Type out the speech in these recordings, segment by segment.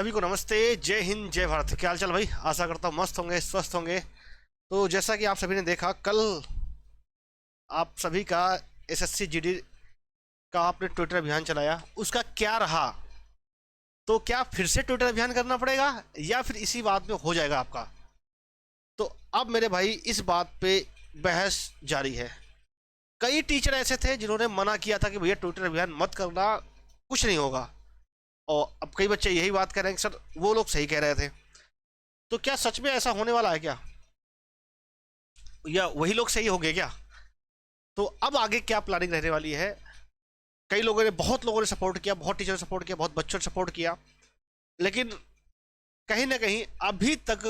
सभी को नमस्ते। जय हिंद जय भारत। क्या हाल चाल भाई? आशा करता हूँ मस्त होंगे, स्वस्थ होंगे। तो जैसा कि आप सभी ने देखा कल, आप सभी का एसएससी जीडी का आपने ट्विटर अभियान चलाया, उसका क्या रहा? तो क्या फिर से ट्विटर अभियान करना पड़ेगा या फिर इसी बात में हो जाएगा आपका? तो अब मेरे भाई इस बात पे बहस जारी है। कई टीचर ऐसे थे जिन्होंने मना किया था कि भैया ट्विटर अभियान मत करना, कुछ नहीं होगा। और अब कई बच्चे यही बात कर रहे हैं कि सर वो लोग सही कह रहे थे। तो क्या सच में ऐसा होने वाला है क्या, या वही लोग सही हो गए क्या? तो अब आगे क्या प्लानिंग रहने वाली है? कई लोगों ने, बहुत लोगों ने सपोर्ट किया, बहुत टीचर ने सपोर्ट किया, बहुत बच्चों ने सपोर्ट किया, लेकिन कहीं ना कहीं अभी तक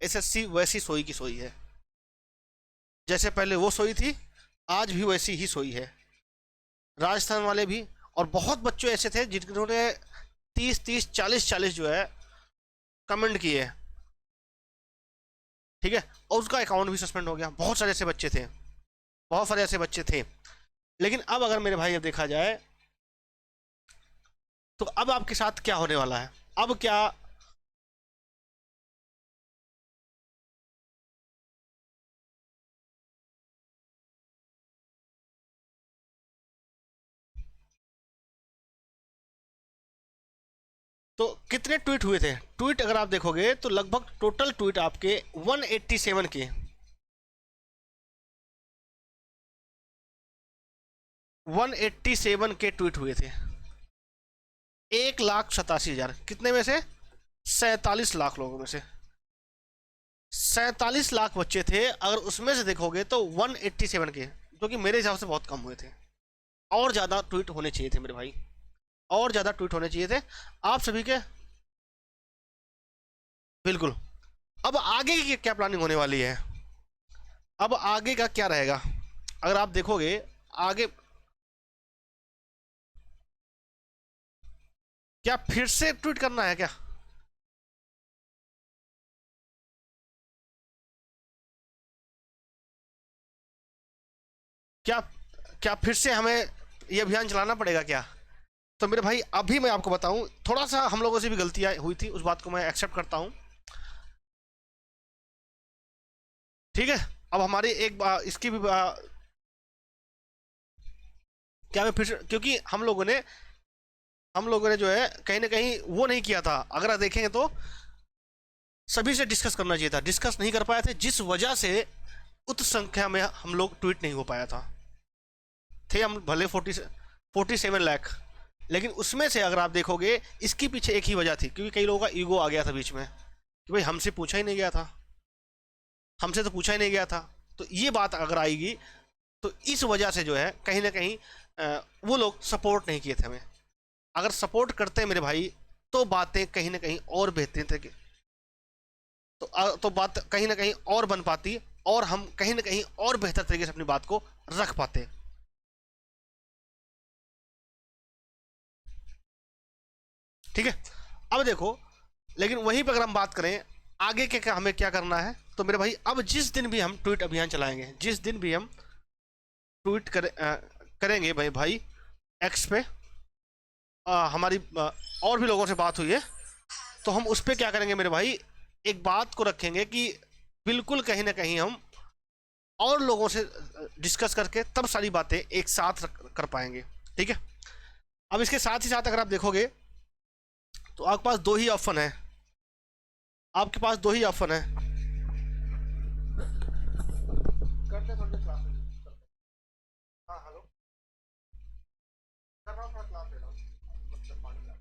एसएससी वैसी सोई की सोई है। जैसे पहले वो सोई थी, आज भी वैसी ही सोई है। राजस्थान वाले भी, और बहुत बच्चों ऐसे थे जिन्होंने 30-30, 40-40 जो है कमेंट किए। ठीक है, और उसका अकाउंट भी सस्पेंड हो गया। बहुत सारे ऐसे बच्चे थे, बहुत सारे ऐसे बच्चे थे। लेकिन अब अगर मेरे भाई अब देखा जाए, तो अब आपके साथ क्या होने वाला है? अब क्या? तो कितने ट्वीट हुए थे? ट्वीट अगर आप देखोगे तो लगभग टोटल ट्वीट आपके 187 के, 187 के ट्वीट हुए थे। 1,87,000 कितने में से? 47 लाख लोगों में से 47 लाख बच्चे थे। अगर उसमें से देखोगे तो 187 के, जो कि मेरे हिसाब से बहुत कम हुए थे। और ज्यादा ट्वीट होने चाहिए थे मेरे भाई, और ज्यादा ट्वीट होने चाहिए थे आप सभी के। बिल्कुल। अब आगे की क्या प्लानिंग होने वाली है? अब आगे का क्या रहेगा अगर आप देखोगे आगे? क्या फिर से ट्वीट करना है क्या? क्या क्या फिर से हमें ये अभियान चलाना पड़ेगा क्या? तो मेरे भाई अभी मैं आपको बताऊं, थोड़ा सा हम लोगों से भी गलतियां हुई थी, उस बात को मैं एक्सेप्ट करता हूं। ठीक है, अब हमारी इसकी भी क्या मैं फिर क्योंकि हम लोगों ने जो है कहीं ना कहीं वो नहीं किया था। अगर आप देखेंगे तो सभी से डिस्कस करना चाहिए था, डिस्कस नहीं कर पाए थे, जिस वजह से उत संख्या में हम लोग ट्वीट नहीं हो पाया था। थे हम भले 47 लाख, लेकिन उसमें से अगर आप देखोगे इसके पीछे एक ही वजह थी, क्योंकि कई लोगों का ईगो आ गया था बीच में कि भाई हमसे पूछा ही नहीं गया था, हमसे तो पूछा ही नहीं गया था। तो ये बात अगर आएगी, तो इस वजह से जो है कहीं ना कहीं वो लोग सपोर्ट नहीं किए थे हमें। अगर सपोर्ट करते मेरे भाई, तो बातें कहीं ना कहीं और बेहतरीन तरीके, तो बात कहीं ना कहीं और बन पाती, और हम कहीं ना कहीं और बेहतर तरीके से अपनी बात को रख पाते। ठीक है, अब देखो, लेकिन वहीं पर अगर हम बात करें आगे के, क्या हमें क्या करना है, तो मेरे भाई अब जिस दिन भी हम ट्वीट अभियान चलाएंगे, जिस दिन भी हम करेंगे भाई भाई एक्स पे, हमारी और भी लोगों से बात हुई है, तो हम उस पर क्या करेंगे मेरे भाई, एक बात को रखेंगे कि बिल्कुल कहीं ना कहीं हम और लोगों से डिस्कस करके तब सारी बातें एक साथ कर पाएंगे। ठीक है, अब इसके साथ ही साथ अगर आप देखोगे तो आपके पास दो ही ऑप्शन है, आपके पास दो ही ऑप्शन है। करते थोड़ी क्लास में। हाँ हेलो, कर रहा हूँ, थोड़ा क्लास ले रहा हूँ, मतलब पानी ला।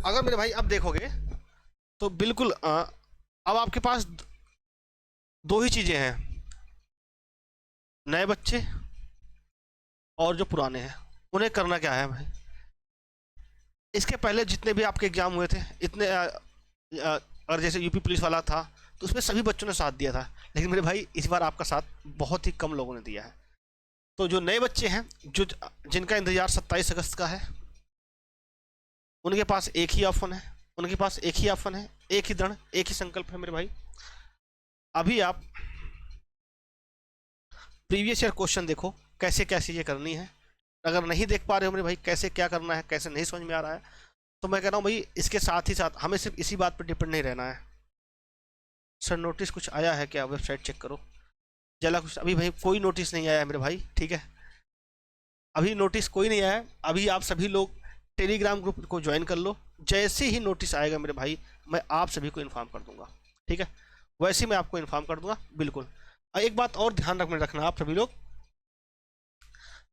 अगर मेरे भाई अब देखोगे तो बिल्कुल अब आपके पास दो ही चीजें हैं, नए बच्चे और जो पुराने हैं, उन्हें करना क्या है भाई? इसके पहले जितने भी आपके एग्जाम हुए थे, इतने और जैसे यूपी पुलिस वाला था, तो उसमें सभी बच्चों ने साथ दिया था। लेकिन मेरे भाई इस बार आपका साथ बहुत ही कम लोगों ने दिया है। तो जो नए बच्चे हैं, जो जिनका इंतजार 27 अगस्त का है, उनके पास एक ही ऑप्शन है, उनके पास एक ही ऑप्शन है, एक ही दृढ़, एक ही संकल्प है मेरे भाई। अभी आप प्रीवियस ईयर क्वेश्चन देखो, कैसे क्या चीजें करनी है, अगर नहीं देख पा रहे हो मेरे भाई कैसे क्या करना है, कैसे नहीं समझ में आ रहा है, तो मैं कह रहा हूँ भाई इसके साथ ही साथ हमें सिर्फ इसी बात पर डिपेंड नहीं रहना है। सर नोटिस कुछ आया है क्या, वेबसाइट चेक करो जला। कुछ अभी भाई कोई नोटिस नहीं आया है मेरे भाई, ठीक है, अभी नोटिस कोई नहीं आया है। अभी आप सभी लोग टेलीग्राम ग्रुप को ज्वाइन कर लो, जैसे ही नोटिस आएगा मेरे भाई मैं आप सभी को इन्फॉर्म कर दूंगा, ठीक है, वैसे ही मैं आपको इन्फॉर्म कर दूंगा बिल्कुल। एक बात और ध्यान रखना आप सभी लोग,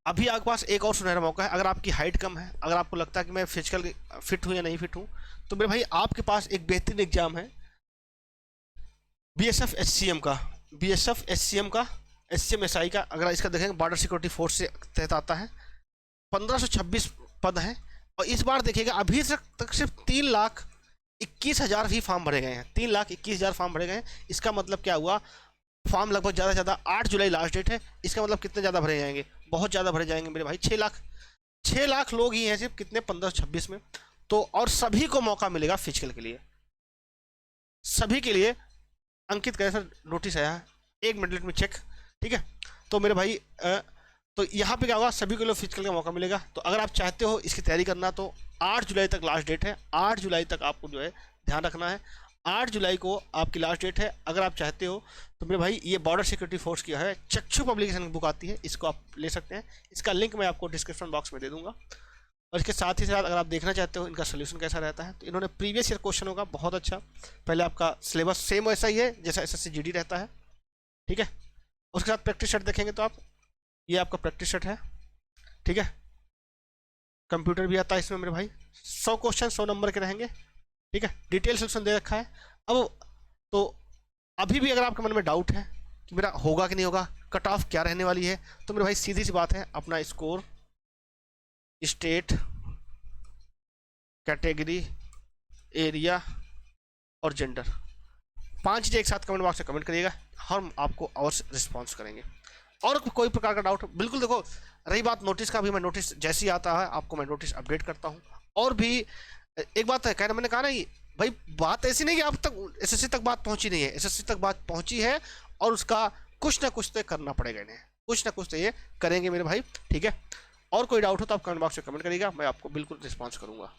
अभी आपके पास एक और सुनहरा मौका है। अगर आपकी हाइट कम है, अगर आपको लगता है कि मैं फिजिकल फिट हूँ या नहीं फिट हूँ, तो मेरे भाई आपके पास एक बेहतरीन एग्जाम है बीएसएफ एचसीएम का, बीएसएफ एचसीएम का, एचसीएम एसआई का। अगर इसका देखेंगे बॉर्डर सिक्योरिटी फोर्स से तहत आता है, 1526 पद हैं। और इस बार देखिएगा अभी तक सिर्फ 3,21,000 ही फॉर्म भरे गए हैं, 3,21,000 फॉर्म भरे गए हैं। इसका मतलब क्या हुआ, फॉर्म लगभग ज़्यादा से ज़्यादा 8 जुलाई लास्ट डेट है। इसका मतलब कितने ज़्यादा भरे जाएंगे, बहुत ज़्यादा भरे जाएंगे मेरे भाई, 6 लाख लोग ही हैं सिर्फ कितने 1526 में। तो और सभी को मौका मिलेगा फिजिकल के लिए, सभी के लिए। अंकित कहे सर नोटिस आया है, 1 मिनट लेट में चेक, ठीक है। तो मेरे भाई तो यहाँ पे क्या होगा, सभी को फिजिकल का मौका मिलेगा। तो अगर आप चाहते हो इसकी तैयारी करना तो 8 जुलाई तक लास्ट डेट है, 8 जुलाई तक आपको जो है ध्यान रखना है, 8 जुलाई को आपकी लास्ट डेट है। अगर आप चाहते हो तो मेरे भाई ये बॉर्डर सिक्योरिटी फोर्स की है चक्षु पब्लिकेशन बुक आती है, इसको आप ले सकते हैं। इसका लिंक मैं आपको डिस्क्रिप्शन बॉक्स में दे दूंगा। और इसके साथ ही साथ अगर आप देखना चाहते हो इनका सोल्यूशन कैसा रहता है, तो इन्होंने प्रीवियस ईयर क्वेश्चन होगा बहुत अच्छा, पहले आपका सिलेबस सेम वैसा ही है जैसा एसएससी जीडी रहता है, ठीक है। उसके साथ प्रैक्टिस सेट देखेंगे तो आप, ये आपका प्रैक्टिस सेट है, ठीक है। कंप्यूटर भी आता है इसमें मेरे भाई, 100 क्वेश्चन 100 नंबर के रहेंगे, ठीक है। डिटेल सोल्यूशन दे रखा है। अब तो अभी भी अगर आपके मन में डाउट है कि मेरा होगा कि नहीं होगा, कट ऑफ क्या रहने वाली है, तो मेरे भाई सीधी सी बात है, अपना स्कोर, स्टेट, कैटेगरी, एरिया और जेंडर, 5 चीज़ें एक साथ कमेंट बॉक्स में कमेंट करिएगा, हम आपको और रिस्पॉन्स करेंगे। और कोई प्रकार का डाउट बिल्कुल देखो, रही बात नोटिस का, भी मैं नोटिस जैसे ही आता है आपको मैं नोटिस अपडेट करता हूँ। और भी एक बात है, कहना मैंने कहा ना भाई, बात ऐसी नहीं कि आप तक एसएससी तक बात पहुंची नहीं है, एसएससी तक बात पहुंची है और उसका कुछ ना कुछ तो करना पड़ेगा इन्हें, कुछ ना कुछ तो ये करेंगे मेरे भाई, ठीक है। और कोई डाउट हो तो आप कमेंट बॉक्स में कमेंट करिएगा, मैं आपको बिल्कुल रिस्पॉन्स करूंगा।